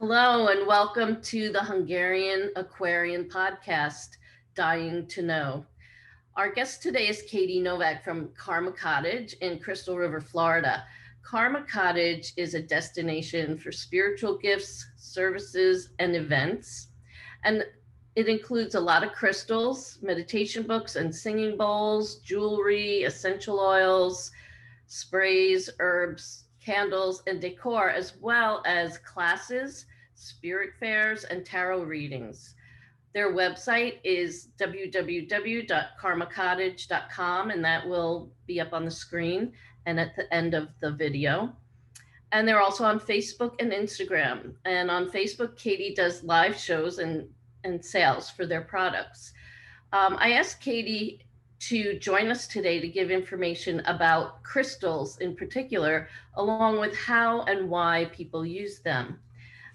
Hello and welcome to the Hungarian Aquarian podcast, Dying to Know. Our guest today is Katie Novak from Karma Cottage in Crystal River, Florida. Karma Cottage is a destination for spiritual gifts, services, and events. And it includes a lot of crystals, meditation books, and singing bowls, jewelry, essential oils, sprays, herbs, candles, and decor, as well as classes, spirit fairs, and tarot readings. Their website is www.karmacottage.com, and that will be up on the screen and at the end of the video. And they're also on Facebook and Instagram. And on Facebook, Katie does live shows and sales for their products. I asked Katie to join us today to give information about crystals in particular, along with how and why people use them.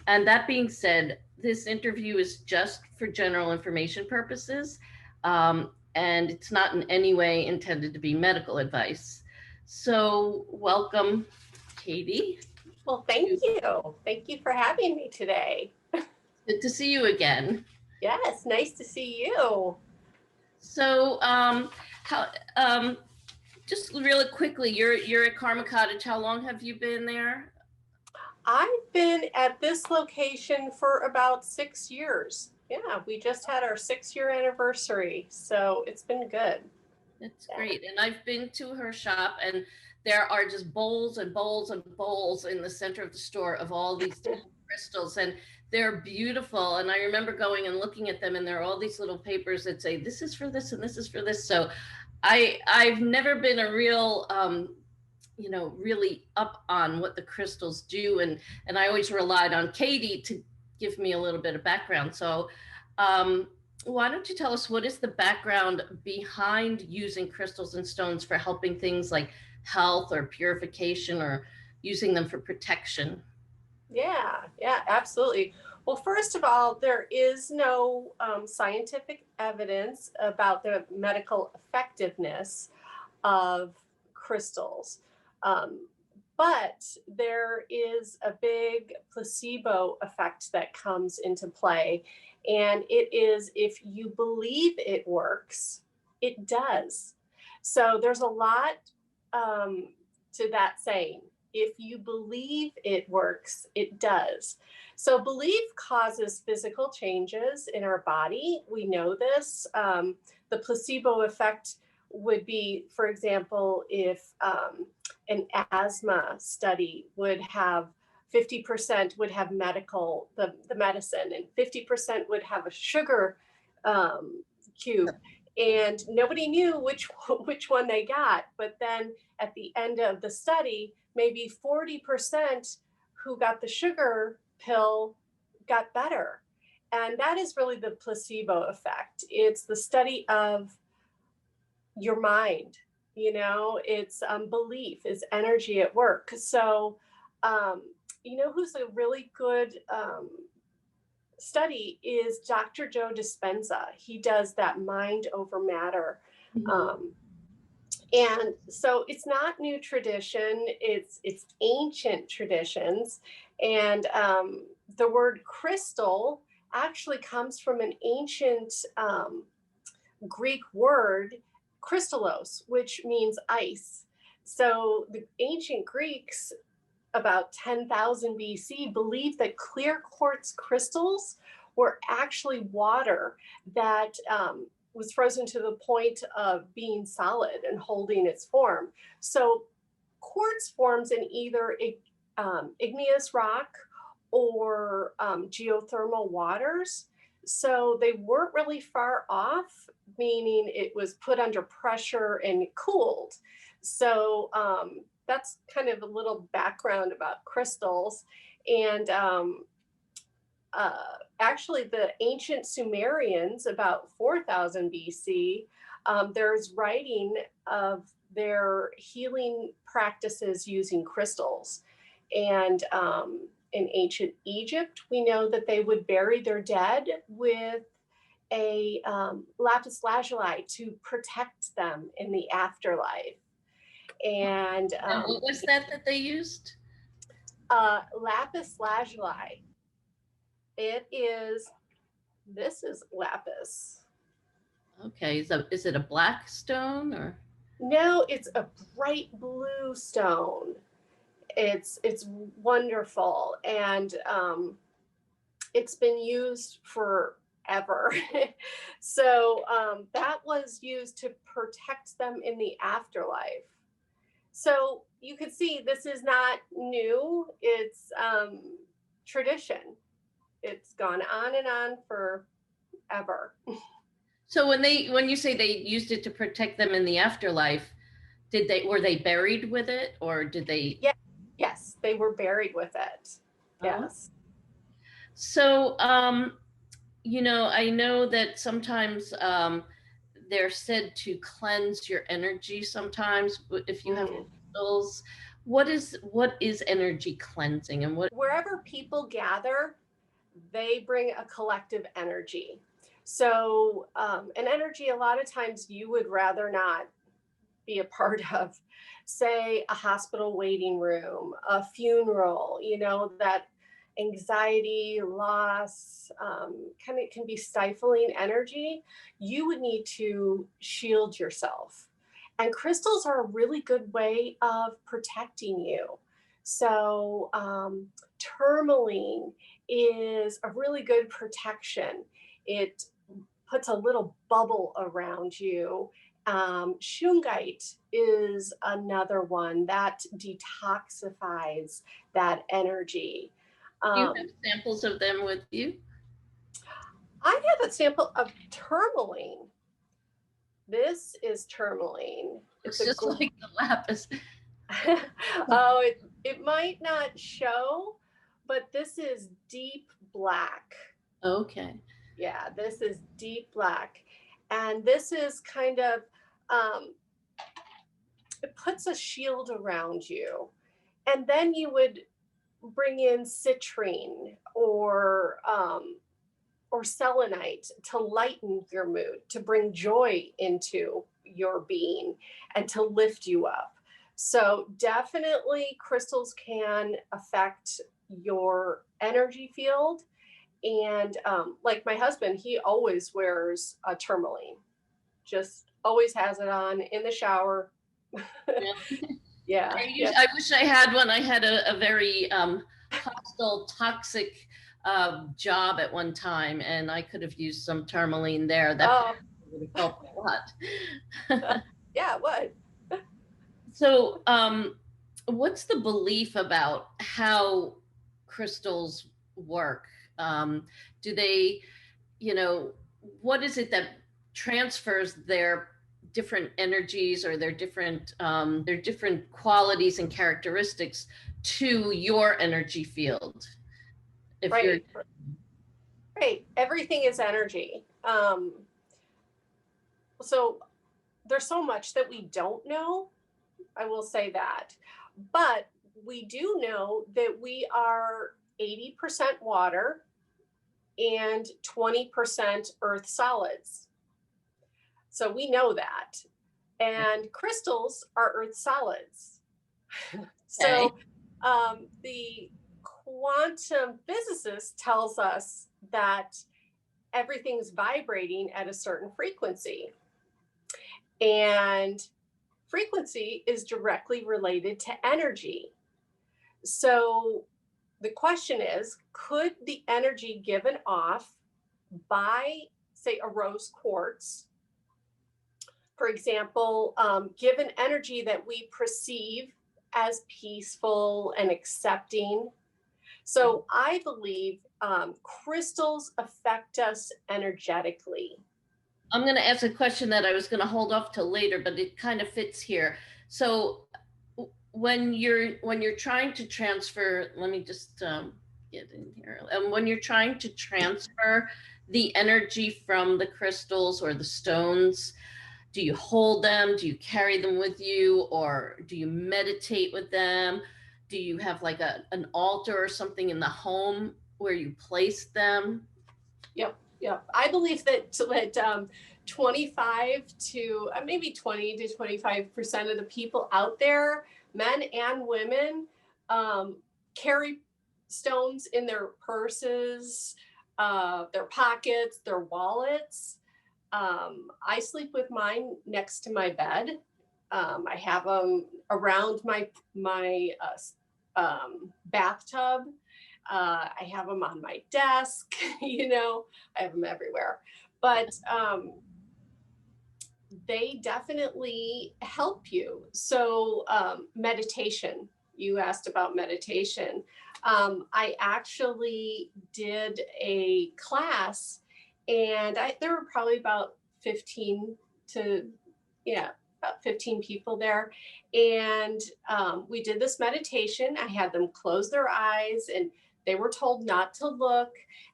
And that being said, this interview is just for general information purposes, and it's not in any way intended to be medical advice. So, welcome, Katie. Well, thank you. Thank you for having me today. Good to see you again. Yes, nice to see you. So, just really quickly, you're at Karma Cottage. How long have you been there? I've been at this location for about 6 years. Yeah, we just had our 6-year anniversary, so it's been good. That's great. And I've been to her shop, and there are just bowls and bowls and bowls in the center of the store of all these different crystals, and they're beautiful. And I remember going and looking at them, and there are all these little papers that say this is for this and this is for this. So I've never been a real really up on what the crystals do, and I always relied on Katie to give me a little bit of background. So why don't you tell us what is the background behind using crystals and stones for helping things like health or purification, or using them for protection? Yeah, absolutely. Well, first of all, there is no scientific evidence about the medical effectiveness of crystals. But there is a big placebo effect that comes into play. And it is, if you believe it works, it does. So there's a lot to that saying. If you believe it works, it does. So belief causes physical changes in our body. We know this. The placebo effect would be, for example, if an asthma study would have 50% would have the medicine, and 50% would have a sugar cube, and nobody knew which one they got. But then at the end of the study, maybe 40% who got the sugar pill got better. And that is really the placebo effect. It's the study of your mind. It's belief, is energy at work. So who's a really good study is Dr. Joe Dispenza. He does that mind over matter. And so it's not new tradition, it's ancient traditions. And the word crystal actually comes from an ancient Greek word, crystallos, which means ice. So the ancient Greeks, about 10,000 BC, believed that clear quartz crystals were actually water that was frozen to the point of being solid and holding its form. So quartz forms in either igneous rock or geothermal waters. So they weren't really far off, meaning it was put under pressure and cooled. So that's kind of a little background about crystals. And actually, the ancient Sumerians, about 4,000 BC, there's writing of their healing practices using crystals. And in ancient Egypt, we know that they would bury their dead with a lapis lazuli to protect them in the afterlife. And what was that they used? Lapis lazuli. This is lapis. Okay. So is it a black stone or? No, it's a bright blue stone. It's wonderful, and it's been used forever. So that was used to protect them in the afterlife. So you can see this is not new. It's tradition. It's gone on and on forever. So when you say they used it to protect them in the afterlife, were they buried with it or did they? Yeah, yes, they were buried with it. Oh. Yes. So I know that sometimes they're said to cleanse your energy sometimes if you have Mm. crystals. What is energy cleansing and what? Wherever people gather, they bring a collective energy. So, an energy a lot of times you would rather not be a part of, say, a hospital waiting room, a funeral, that anxiety, loss, kind of can be stifling energy. You would need to shield yourself. And crystals are a really good way of protecting you. So, tourmaline is a really good protection. It puts a little bubble around you. Shungite is another one that detoxifies that energy. Do you have Um, samples of them with you? I have a sample of tourmaline. This is tourmaline. It's It's a just like the lapis. oh, it might not show, but this is deep black. Okay. Yeah, this is deep black. And this is kind of, um, it puts a shield around you. And then you would bring in citrine or selenite to lighten your mood, to bring joy into your being, and to lift you up. So definitely crystals can affect your energy field. And like my husband, he always wears a tourmaline, just always has it on in the shower. Yeah. Yeah, yeah. I wish I had one. I had a very hostile, toxic job at one time, and I could have used some tourmaline there. That Oh, would have helped a lot. yeah, what? So, what's the belief about how crystals work? Do they, you know, what is it that transfers their different energies or their different qualities and characteristics to your energy field? If you're Right, right. Everything is energy. So there's so much that we don't know. I will say that. But we do know that we are 80% water and 20% earth solids. So we know that. And crystals are earth solids. okay, So the quantum physicist tells us that everything's vibrating at a certain frequency. And frequency is directly related to energy. So the question is, could the energy given off by, say, a rose quartz, for example, give an energy that we perceive as peaceful and accepting? So I believe crystals affect us energetically. I'm going to ask a question that I was going to hold off till later, but it kind of fits here. So, when you're trying to transfer, let me just get in here. And when you're trying to transfer the energy from the crystals or the stones, do you hold them? Do you carry them with you, or do you meditate with them? Do you have like an altar or something in the home where you place them? Yep, yep. I believe that 25 to maybe 20 to 25% of the people out there, men and women, carry stones in their purses, their pockets, their wallets. I sleep with mine next to my bed. I have them around my bathtub. I have them on my desk. I have them everywhere. But they definitely help you. So, meditation. You asked about meditation. I actually did a class, and there were probably about 15 to, yeah, about 15 people there. And we did this meditation. I had them close their eyes, and they were told not to look.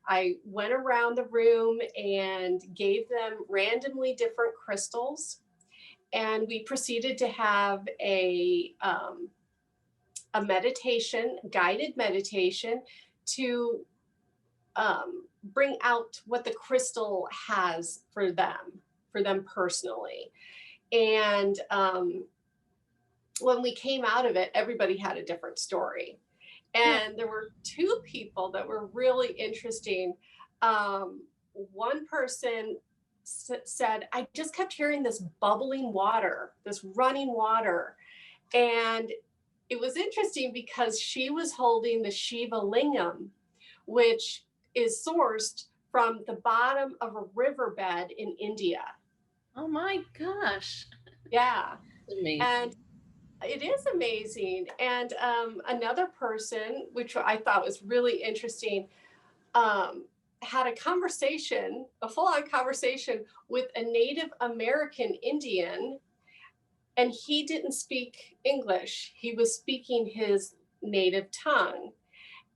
I went around the room and gave them randomly different crystals. And we proceeded to have a meditation, guided meditation, to bring out what the crystal has for them personally. And when we came out of it, everybody had a different story. And there were two people that were really interesting. One person said, I just kept hearing this bubbling water, this running water. And it was interesting because she was holding the Shiva Lingam, which is sourced from the bottom of a riverbed in India. Oh my gosh. Yeah. Amazing. And it is amazing. And another person, which I thought was really interesting, had a conversation, a full on conversation with a Native American Indian, and he didn't speak English. He was speaking his native tongue,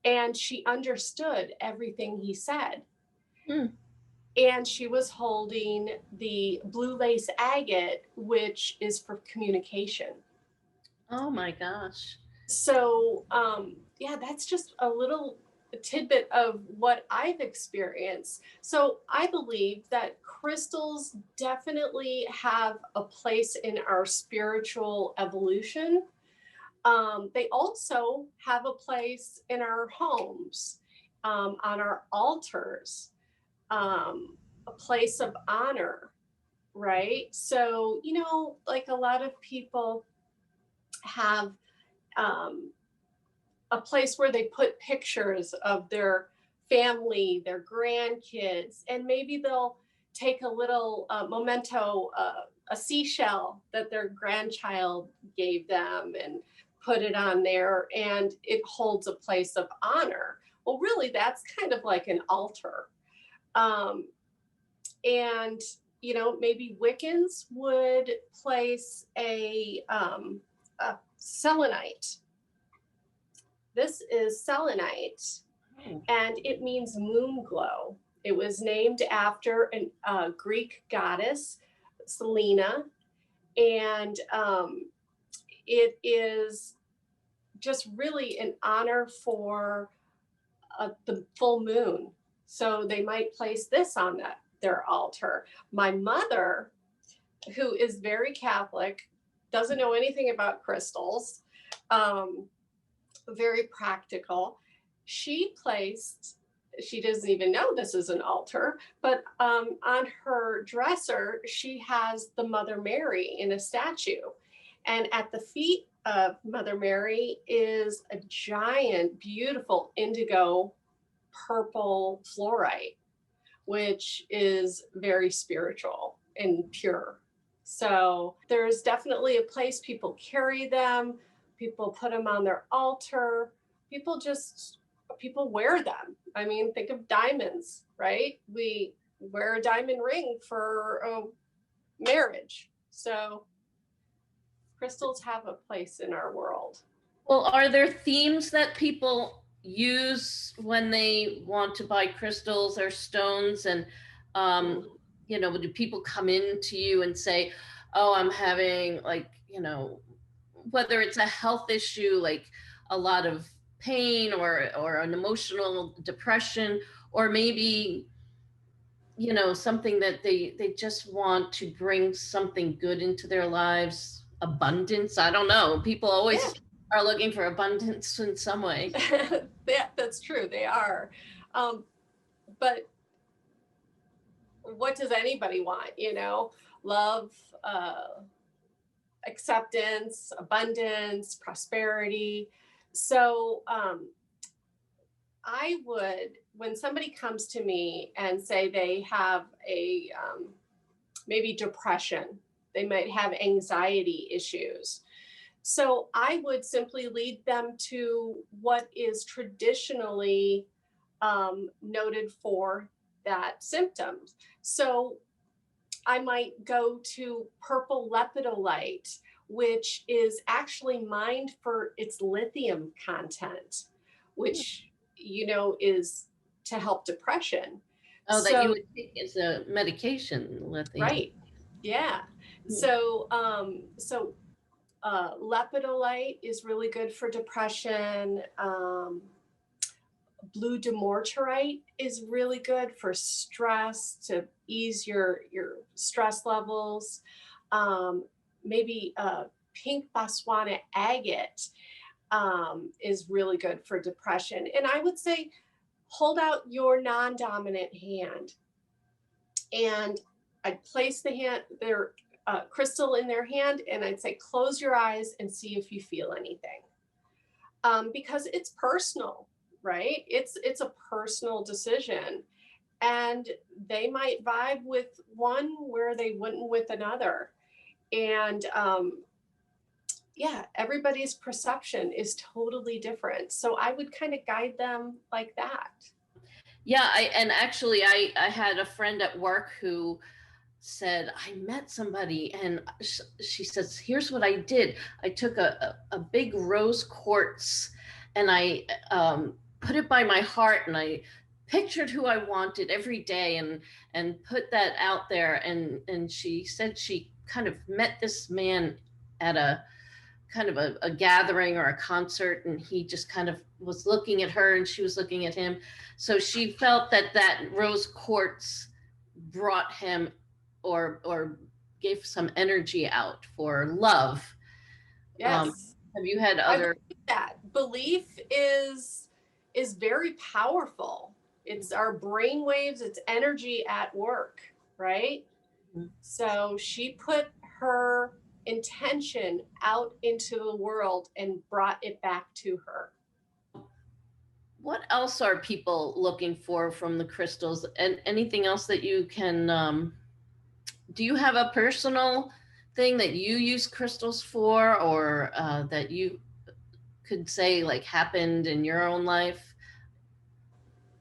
and she understood everything he said. Mm. And she was holding the blue lace agate, which is for communication. Oh my gosh. So, yeah, that's just a little tidbit of what I've experienced. So, I believe that crystals definitely have a place in our spiritual evolution. They also have a place in our homes, on our altars, a place of honor, right? So, like a lot of people have um, a place where they put pictures of their family, their grandkids, and maybe they'll take a little memento, a seashell that their grandchild gave them, and put it on there, and it holds a place of honor. Well, really, that's kind of like an altar. Um, and maybe Wiccans would place a selenite. This is selenite, and it means moon glow. It was named after a Greek goddess, Selena, and it is just really an honor for the full moon. So they might place this on their altar. My mother, who is very Catholic, doesn't know anything about crystals, very practical. She doesn't even know this is an altar, but on her dresser, she has the Mother Mary in a statue. And at the feet of Mother Mary is a giant, beautiful indigo purple fluorite, which is very spiritual and pure. So there's definitely a place. People carry them, people put them on their altar, people wear them. I mean, think of diamonds, right? We wear a diamond ring for marriage. So crystals have a place in our world. Well, are there themes that people use when they want to buy crystals or stones? And, do people come in to you and say, oh, I'm having whether it's a health issue, like a lot of pain or an emotional depression, or maybe, something that they just want to bring something good into their lives, abundance. I don't know. People always Yeah. are looking for abundance in some way. That's true. They are. Um, but what does anybody want? Love, uh, acceptance, abundance, prosperity. So I would, when somebody comes to me and say they have a maybe depression, they might have anxiety issues. So I would simply lead them to what is traditionally noted for that symptom. So I might go to purple lepidolite, which is actually mined for its lithium content, which, is to help depression. Oh, that you So, would take as a medication, lithium. right. Yeah. Mm. So lepidolite is really good for depression. Blue demortarite is really good for stress, to ease your stress levels. Um, Maybe pink Botswana agate is really good for depression. And I would say hold out your non-dominant hand, and I'd place their crystal in their hand, and I'd say close your eyes and see if you feel anything, because it's personal, right? It's a personal decision, and they might vibe with one where they wouldn't with another. And yeah, everybody's perception is totally different. So I would kind of guide them like that. Yeah, and actually I had a friend at work who said, I met somebody and she says, here's what I did. I took a big rose quartz and I put it by my heart and I pictured who I wanted every day and put that out there. And she said she kind of met this man at a kind of a gathering or a concert, and he just kind of was looking at her and she was looking at him. So she felt that that rose quartz brought him or gave some energy out for love. Yes, Have you had I other? believe that. Belief is very powerful. It's our brain waves, it's energy at work, right? So she put her intention out into the world and brought it back to her. What else are people looking for from the crystals? And anything else that you can? Do you have a personal thing that you use crystals for, or that you could say like happened in your own life?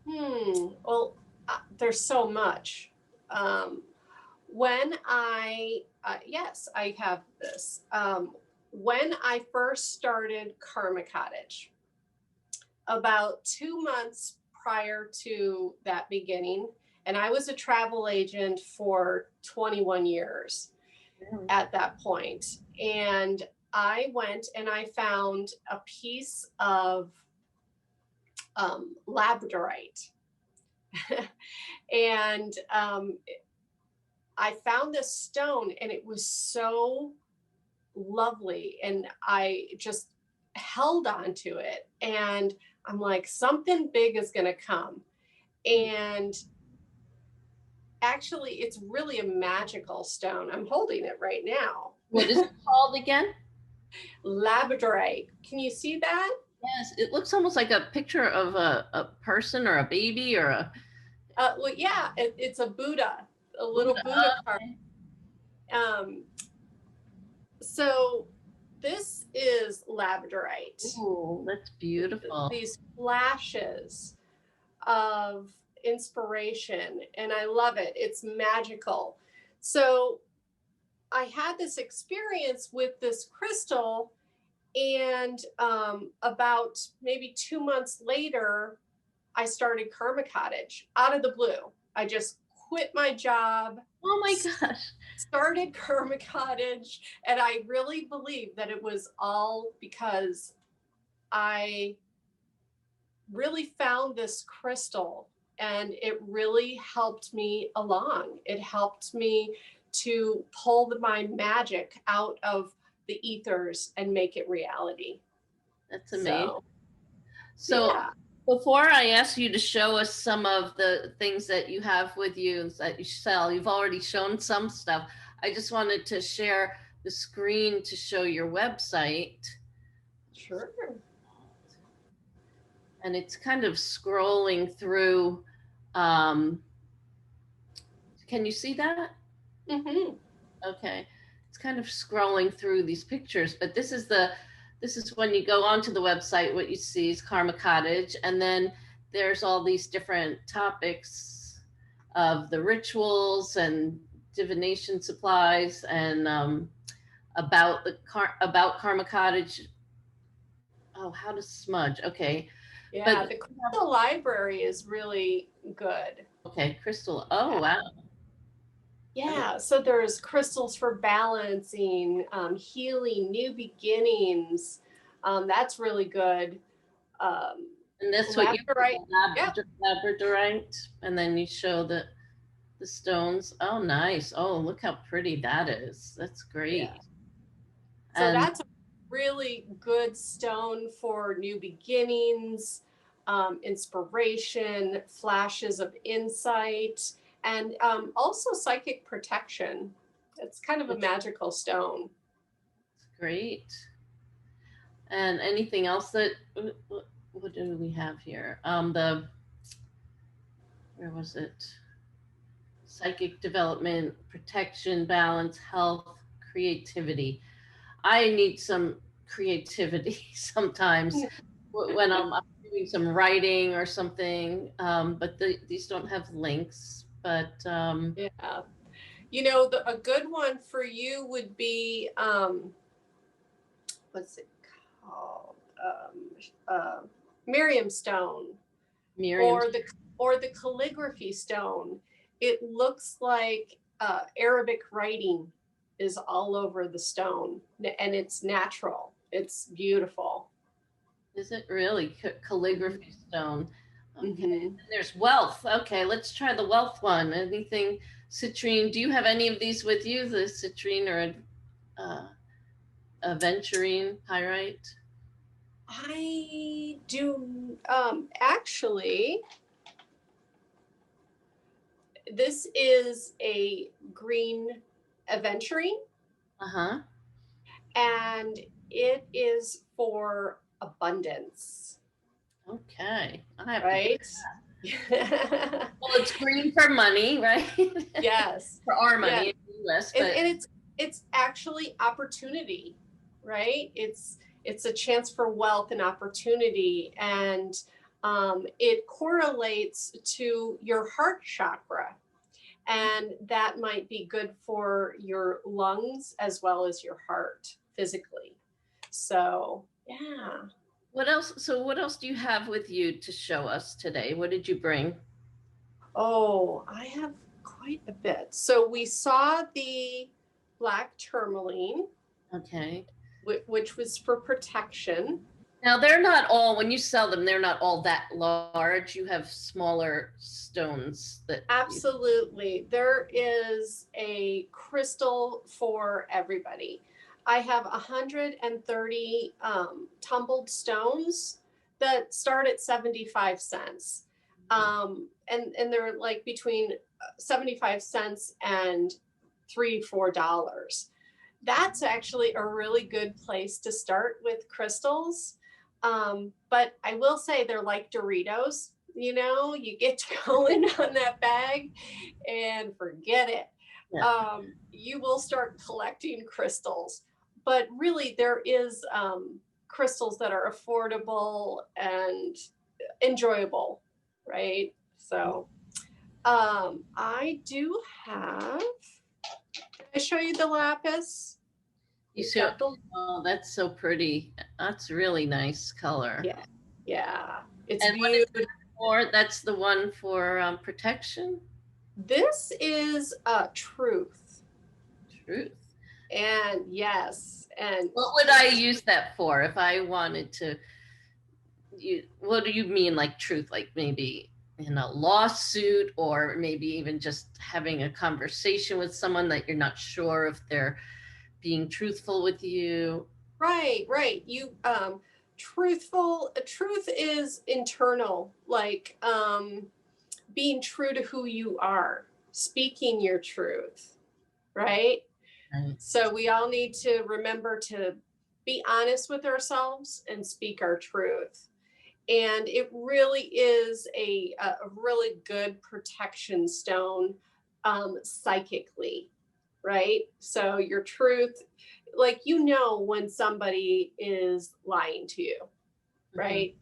Well, there's so much. Um, yes, I have this. When I first started Karma Cottage, about 2 months prior to that beginning, and I was a travel agent for 21 years Really? at that point. And I went and I found a piece of labradorite. And I found this stone, and it was so lovely. And I just held on to it. And I'm like, something big is going to come. And actually, it's really a magical stone. I'm holding it right now. What is it called again? Labradorite. Can you see that? Yes, it looks almost like a picture of a person or a baby or a Well, yeah, it's a Buddha, a little Buddha. Buddha card. Okay. Um, so this is labradorite. Ooh, that's beautiful. These flashes of inspiration, and I love it. It's magical. So I had this experience with this crystal, and about maybe 2 months later, I started Karma Cottage out of the blue. I just quit my job, Oh my gosh. started Karma Cottage, and I really believe that it was all because I really found this crystal, and it really helped me along. It helped me to pull my magic out of the ethers and make it reality. That's amazing. So So yeah, before I ask you to show us some of the things that you have with you that you sell, you've already shown some stuff. I just wanted to share the screen to show your website. sure. And it's kind of scrolling through. Um, can you see that? Hmm. Okay. It's kind of scrolling through these pictures, but this is when you go onto the website, what you see is Karma Cottage, and then there's all these different topics of the rituals and divination supplies and about about Karma Cottage. Oh, how to smudge. Okay. But Yeah, the crystal library is really good. okay, crystal. Oh, Yeah. wow. Yeah, so there's crystals for balancing, healing, new beginnings. That's really good. Um, And that's what you labradorite. Yep. labradorite, and then you show the stones. Oh, nice. Oh, look how pretty that is. That's Yeah. great. So And that's a really good stone for new beginnings, inspiration, flashes of insight, and also psychic protection. It's kind of a it's magical stone. great. And anything else that what do we have here? The where was it? Psychic development, protection, balance, health, creativity. I need some creativity sometimes when I'm doing some writing or something. But these don't have links. But Yeah. A good one for you would be what's it called? Miriam stone, Miriam, or the calligraphy stone. It looks like Arabic writing is all over the stone, and it's natural. It's beautiful. is it really calligraphy stone? Okay, Mm-hmm. there's wealth. Okay, let's try the wealth one. Anything citrine? Do you have any of these with you? The citrine or uh, aventurine pyrite? I do actually. This is a green aventurine, Uh huh. and it is for abundance, Okay, I have to get. right? Well, it's green for money, right? Yes. For our Yeah. money in the U.S., And, but and it's actually opportunity, right? It's a chance for wealth and opportunity, and it correlates to your heart chakra, and that might be good for your lungs as well as your heart physically. So yeah. what else? So, what else do you have with you to show us today? What did you bring? Oh, I have quite a bit. So we saw the black tourmaline, Okay. which was for protection. Now, they're not all, when you sell them, they're not all that large. You have smaller stones that you, Absolutely. There is a crystal for everybody. I have 130 tumbled stones that start at 75 cents. And they're like between 75 cents and $3, $4. That's actually a really good place to start with crystals. But I will say they're like Doritos. You get to go in on that bag and forget it. yeah. You will start collecting crystals. But really, there is crystals that are affordable and enjoyable, right? So I do have. Can I show you the lapis? You It's see, got the. oh, that's so pretty. That's really nice color. Yeah, yeah. It's And what is beautiful. it for? That's the one for protection? This is truth. Truth. And yes, and What would I use that for if I wanted to? What do you mean, like truth? Like maybe in a lawsuit, or maybe even just having a conversation with someone that you're not sure if they're being truthful with you? right, right. You Truthful, truth is internal, like being true to who you are, speaking your truth, right? Right. So we all need to remember to be honest with ourselves and speak our truth. And it really is a really good protection stone, psychically, right? So your truth, like, when somebody is lying to you, Mhm. right?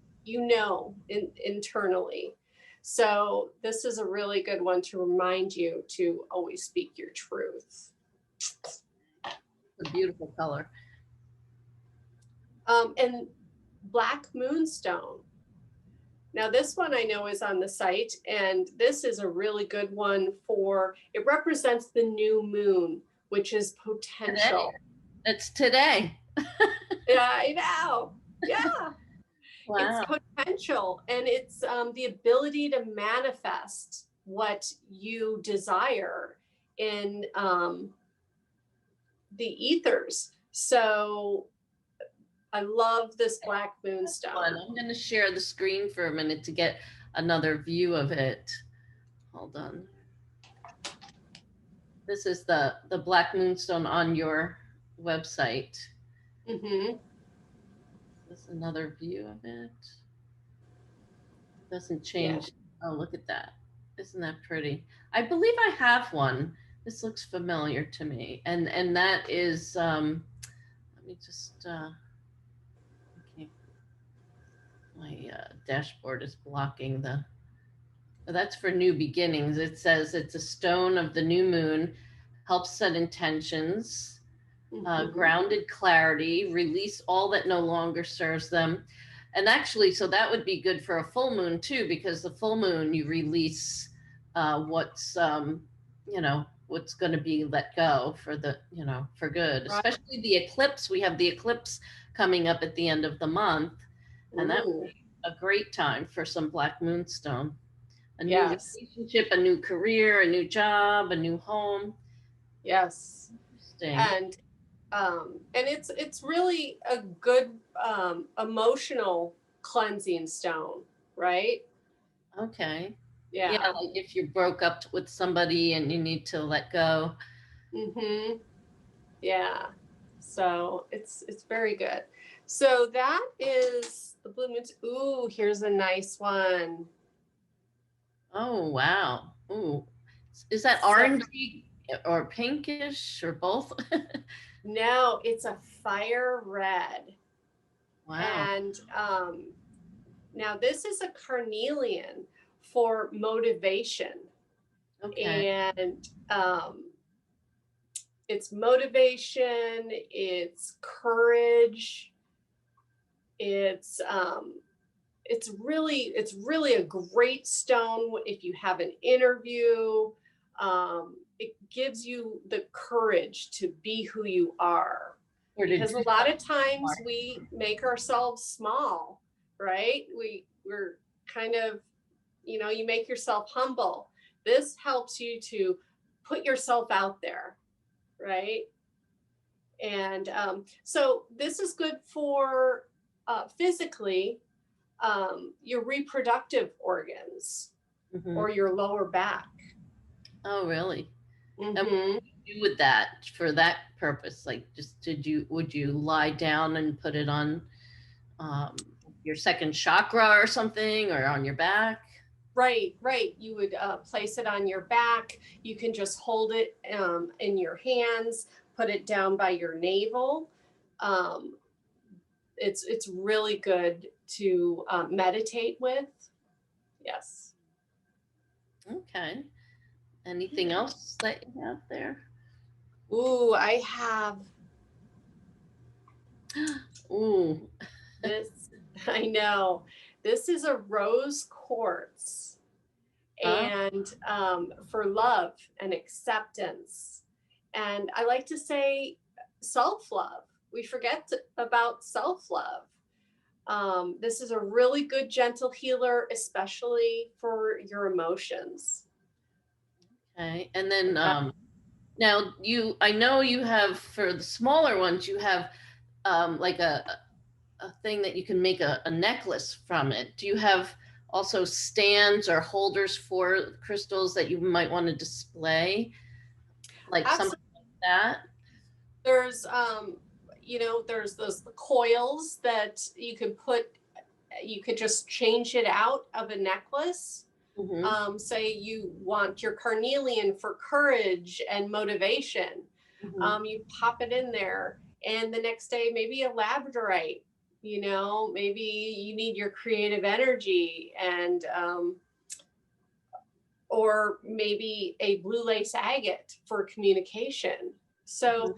Internally. So this is a really good one to remind you to always speak your truth. A beautiful color. And black moonstone. Now, this one I know is on the site, and this is a really good one for it represents the new moon, which is Today. potential. It's today. Yeah, I know. Yeah, it's Wow. potential, and it's the ability to manifest what you desire in the ethers. So I love this black Fun. moonstone. I'm going to share the screen for a minute to get another view of it. Hold on. This is the black moonstone on your website. Mm-hmm. This is another view of it. Doesn't Yeah. change. Oh, look at that. Isn't that pretty? I believe I have one. This looks familiar to me. And that is let me just okay, my dashboard is blocking the that's for new beginnings. It says it's a stone of the new moon, helps set intentions, Mm-hmm. grounded clarity, release all that no longer serves them. And actually, so that would be good for a full moon too, because the full moon you release what's what's going to be let go for the for good. Right. Especially the eclipse. We have the eclipse coming up at the end of the month, and that would Ooh, be a great time for some black moonstone. A new yes. relationship, a new career, a new job, a new home. Yes. Interesting. And it's really a good emotional cleansing stone, right? Okay. Yeah, Yeah. like if you broke up with somebody and you need to let go. Mm-hmm. Yeah. So it's very good. So that is the blue moons. Ooh, here's a nice one. Oh, wow. Ooh. Is that So orangey or pinkish or both? now it's a fire red. Wow. And now this is a carnelian for motivation. Okay. And it's motivation, it's courage, it's it's really a great stone if you have an interview. It gives you the courage to be who you are, Or to do because a lot of something times smart. we make ourselves small, right? We're kind of, you make yourself humble. This helps you to put yourself out there, right? And so this is good for physically, your reproductive organs Hmm. or your lower back. Oh, really? And what Mm-hmm. would you do with that for that purpose? Like, just would you lie down and put it on um, your second chakra or something, or on your back? Right, right. You would place it on your back. You can just hold it in your hands, put it down by your navel. Um, it's really good to meditate with. Yes. Okay. Anything Yeah. else that you have there? Ooh, I have Ooh. this. I know. This is a rose quartz, Huh? and for love and acceptance. And I like to say self love. We forget about self love. This is a really good gentle healer, especially for your emotions. Okay. And then Yeah. now I know you have for the smaller ones, you have like a thing that you can make a necklace from it. Do you have also stands or holders for crystals that you might want to display, like something Absolutely. like that? There's there's those coils that you could put, you could just change it out of a necklace. Hmm. Say you want your carnelian for courage and motivation. Hmm. You pop it in there, and the next day, maybe a labradorite. Maybe you need your creative energy, and or maybe a blue lace agate for communication. So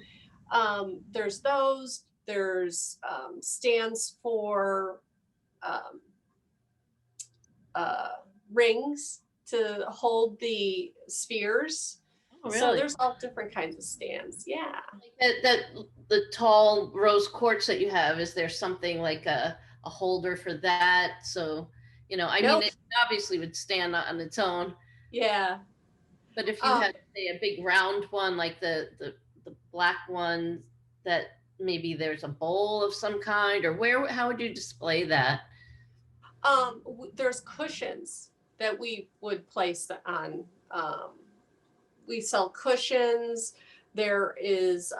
there's those. There's stands for um, uh, rings to hold the spheres. Oh, So really? there's all different kinds of stands. Yeah. That the tall rose quartz that you have, is there something like a holder for that? So, I mean, Nope. it obviously would stand on its own, Yeah. but if you Um, had, say, a big round one like the black one, that maybe there's a bowl of some kind, or how would you display that? there's cushions that we would place on. We sell cushions. There is,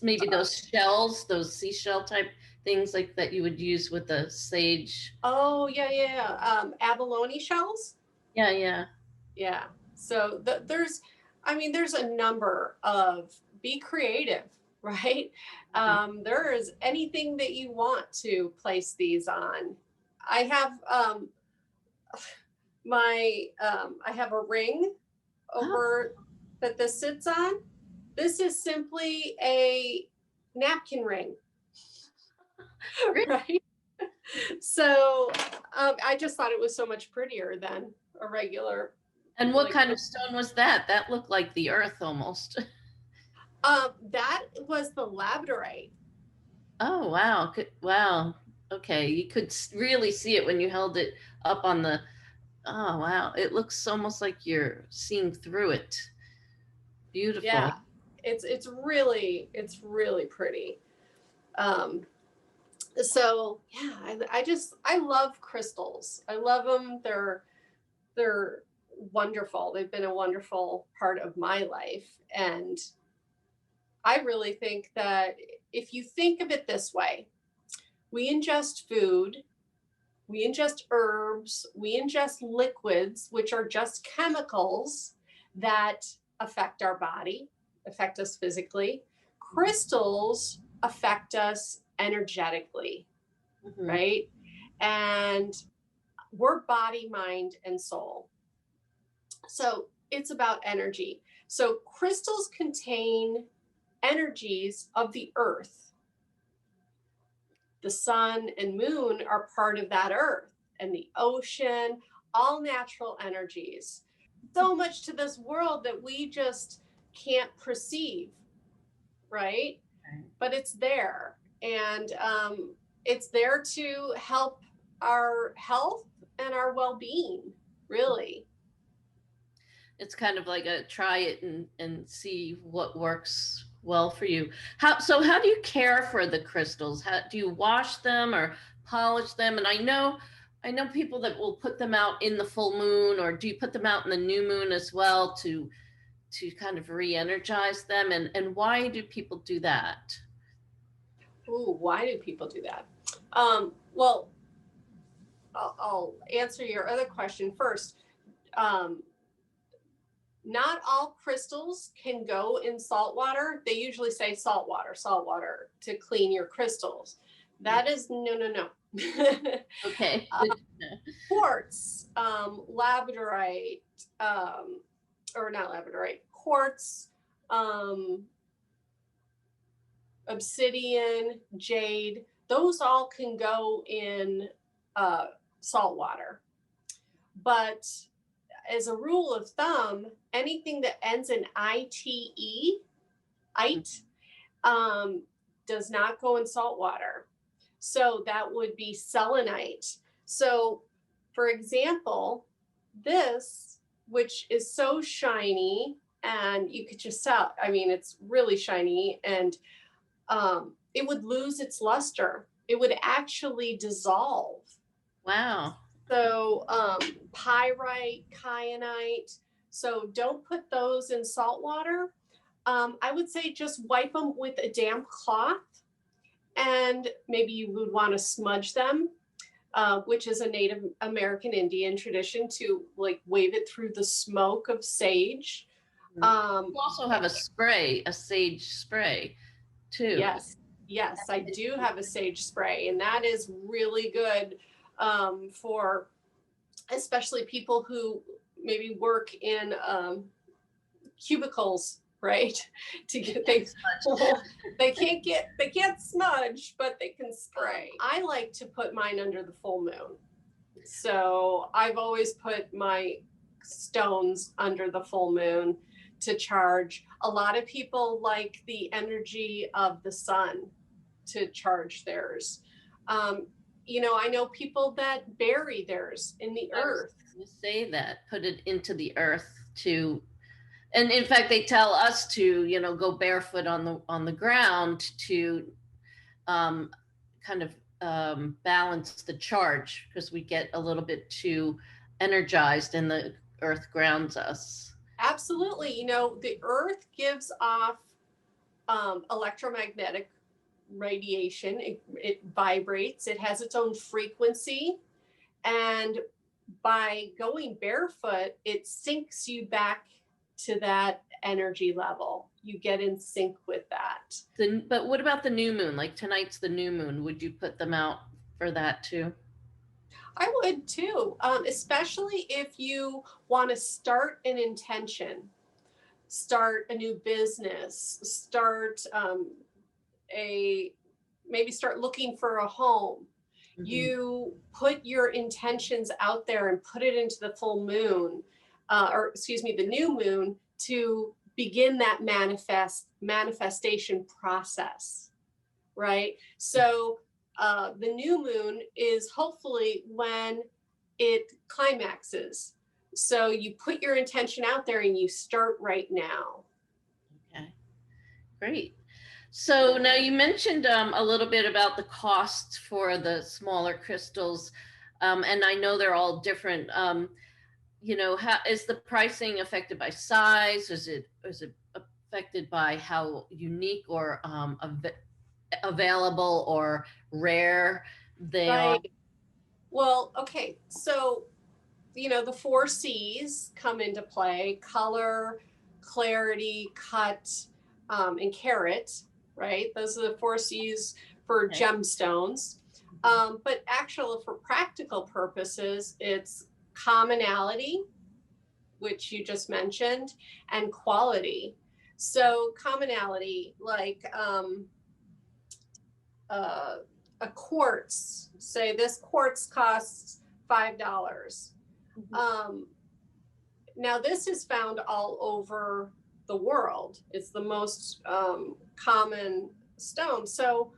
Maybe those shells, those seashell type things like that you would use with the sage. oh, yeah, yeah, yeah. Abalone shells. Yeah, yeah. Yeah. So there's a number of, be creative, right? Mhm. There is anything that you want to place these on. I have I have a ring Oh, over that this sits on. This is simply a napkin ring, really? right? So I just thought it was so much prettier than a regular, And what like. kind of stone was that? That looked like the earth almost. That was the labradorite. Oh, wow. Wow. Okay. You could really see it when you held it up on the. Oh, wow. It looks almost like you're seeing through it. Yeah, Beautiful. it's really pretty. Um, so yeah, I love crystals. I love them. They're wonderful. They've been a wonderful part of my life, and I really think that if you think of it this way, we ingest food, we ingest herbs, we ingest liquids, which are just chemicals that affect our body, affect us physically. Crystals affect us energetically, Hmm. right? And we're body, mind, and soul. So it's about energy. So crystals contain energies of the earth. The sun and moon are part of that earth, and the ocean, all natural energies. So much to this world that we just can't perceive, right? But it's there, and it's there to help our health and our well-being, really. It's kind of like a try it and see what works well for you. How do you care for the crystals? How do you wash them or polish them? And I know people that will put them out in the full moon, or do you put them out in the new moon as well to kind of re-energize them? And why do people do that? Ooh, why do people do that? Well, I'll answer your other question first. Um, Not all crystals can go in salt water. They usually say salt water to clean your crystals. That is no, no, no. Okay. uh, Quartz, labradorite, or not labradorite, quartz, um, obsidian, jade, those all can go in uh, salt water. But as a rule of thumb, anything that ends in ite, um, does not go in salt water. So that would be selenite. So, for example, this, which is so shiny, and you could just tell, I mean, it's really shiny, and it would lose its luster. It would actually dissolve. Wow. So pyrite, kyanite. So don't put those in salt water. I would say just wipe them with a damp cloth, and maybe you would want to smudge them, which is a Native American Indian tradition to like wave it through the smoke of sage. You Um, also have a spray, a sage spray too. yes, yes, I do have a sage spray, and that is really good for especially people who maybe work in cubicles, right? To get they can't smudge, but they can spray. I like to put mine under the full moon. So I've always put my stones under the full moon to charge. A lot of people like the energy of the sun to charge theirs. I know people that bury theirs in the earth. You say that, put it into the earth to, and in fact, they tell us to, go barefoot on the ground to um, kind of balance the charge because we get a little bit too energized and the earth grounds us. Absolutely. The earth gives off electromagnetic radiation. It vibrates, it has its own frequency. And by going barefoot, it syncs you back to that energy level. You get in sync with that. But what about the new moon? Like tonight's the new moon. Would you put them out for that too? I would too, especially if you want to start an intention, start a new business, start maybe start looking for a home. Mm-hmm. You put your intentions out there and put it into the full moon, the new moon, to begin that manifestation process, right? So the new moon is hopefully when it climaxes. So you put your intention out there and you start right now. Okay, great. So now you mentioned a little bit about the costs for the smaller crystals, and I know they're all different. How is the pricing affected by size? Is it affected by how unique or available or rare they are? Well, okay, so the 4 C's come into play: color, clarity, cut, and carat, right? Those are the 4 C's for gemstones. But actually, for practical purposes, it's commonality, which you just mentioned, and quality. So commonality, like a quartz, say this quartz costs $5. Mm-hmm. Now this is found all over the world. It's the most common stone. So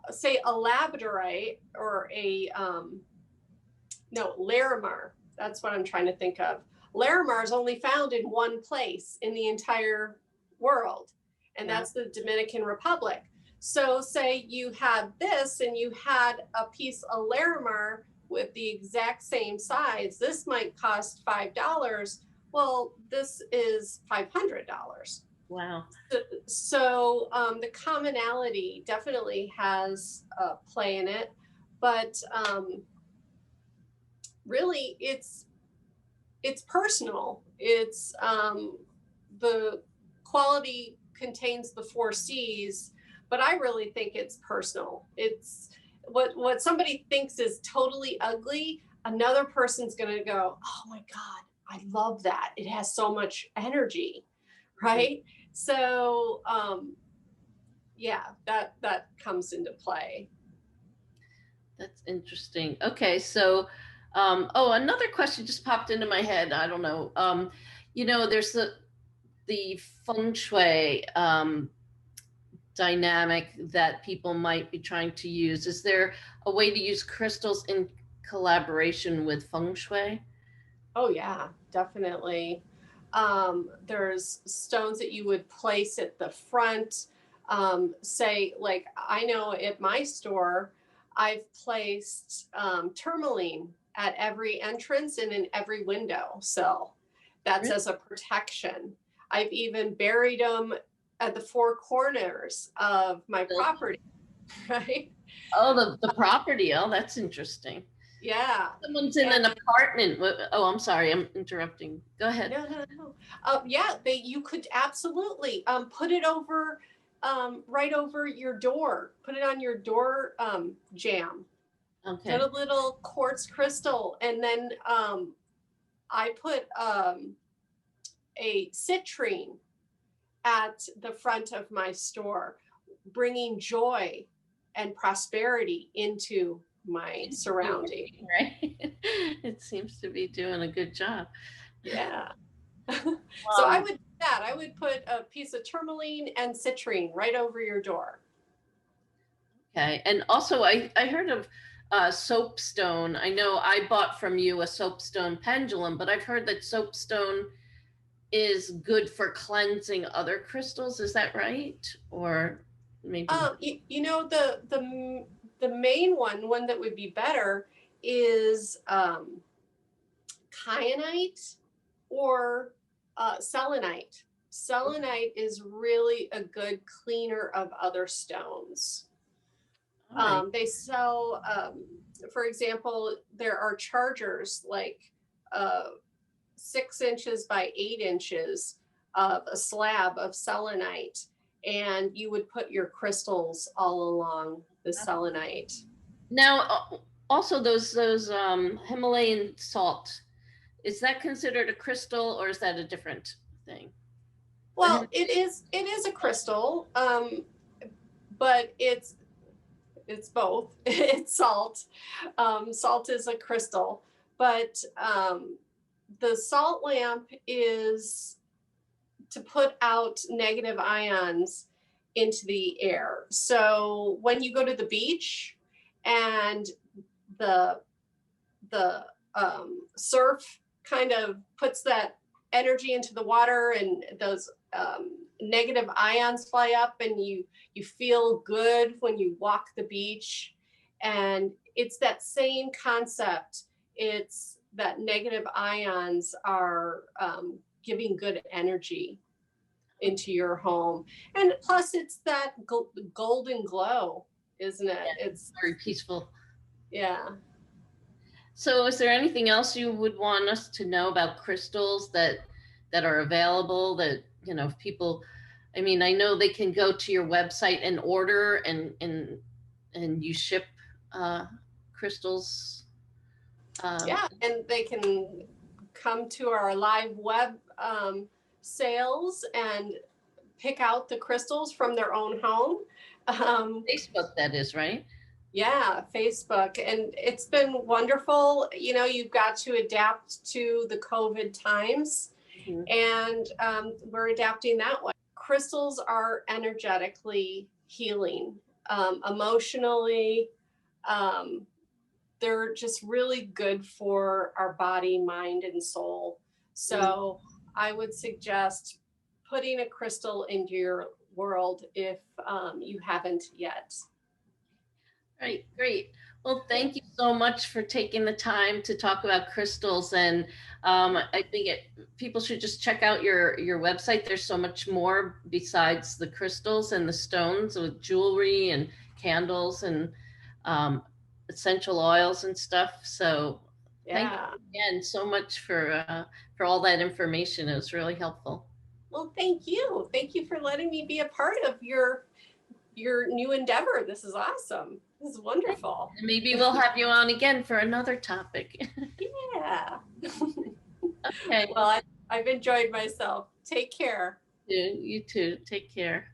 say a labradorite or Larimar, that's what I'm trying to think of. Larimar is only found in one place in the entire world, and that's the Dominican Republic. So say you had this and you had a piece of Larimar with the exact same size. This might cost $5. Well, this is $500. Wow. So the commonality definitely has a play in it, but really it's personal. It's the quality contains the 4 C's, but I really think it's personal. It's what somebody thinks is totally ugly, another person's going to go, oh my God, I love that. It has so much energy, right? So that comes into play. That's interesting. Okay, so another question just popped into my head. I don't know. There's the feng shui dynamic that people might be trying to use. Is there a way to use crystals in collaboration with feng shui? Oh yeah, definitely. There's stones that you would place at the front Say, like, I know at my store, I've placed tourmaline at every entrance and in every window sill. That's Really? as a protection. I've even buried them at the four corners of my property, right? Oh, the property. Oh, that's interesting. Yeah. Someone's in And an apartment. Oh, I'm sorry. I'm interrupting. Go ahead. no, no, no. Yeah, you could absolutely put it over, right over your door. Put it on your door jamb. Put Okay. a little quartz crystal, and then I put a citrine at the front of my store, bringing joy and prosperity into my It's surrounding. working, right? It seems to be doing a good job. Yeah. So I Um, would do that. I would put a piece of tourmaline and citrine right over your door. okay. And also, I heard of soapstone. I know I bought from you a soapstone pendulum, but I've heard that soapstone is good for cleansing other crystals. Is that right? Or maybe not? You know, the main one that would be better is kyanite or selenite. Selenite is really a good cleaner of other stones. All right. They sell, for example, there are chargers like 6 inches by 8 inches of a slab of selenite, and you would put your crystals all along the selenite. Now, also those Himalayan salt, is that considered a crystal or is that a different thing? The Well, it is a crystal, but it's both. It's salt. Salt is a crystal, but the salt lamp is to put out negative ions into the air. So when you go to the beach and the surf kind of puts that energy into the water, and those negative ions fly up, and you feel good when you walk the beach. And it's that same concept. It's that negative ions are giving good energy into your home, and plus it's that golden glow, isn't it? Yeah, It's very peaceful. yeah. So is there anything else you would want us to know about crystals that are available that, if people, I mean, I know they can go to your website and order and you ship uh, crystals. Um, Yeah, and they can come to our live web sales and pick out the crystals from their own home. Um, Facebook, that is, right? yeah, Facebook. And it's been wonderful. You know, you've got to adapt to the COVID times, Mhm. and we're adapting that way. Crystals are energetically healing, emotionally. Um, they're just really good for our body, mind, and soul. Mm. So I would suggest putting a crystal into your world if you haven't yet. Right, great. Well, Yeah. thank you so much for taking the time to talk about crystals, and I think people should just check out your website. There's so much more besides the crystals and the stones with jewelry and candles and um, essential oils and stuff. So, thank Yeah. you again so much for all that information. It was really helpful. Well, thank you. Thank you for letting me be a part of your new endeavor. This is awesome. This is wonderful. And maybe we'll have you on again for another topic. Yeah. Okay. Well, I've enjoyed myself. Take care. You too. Take care.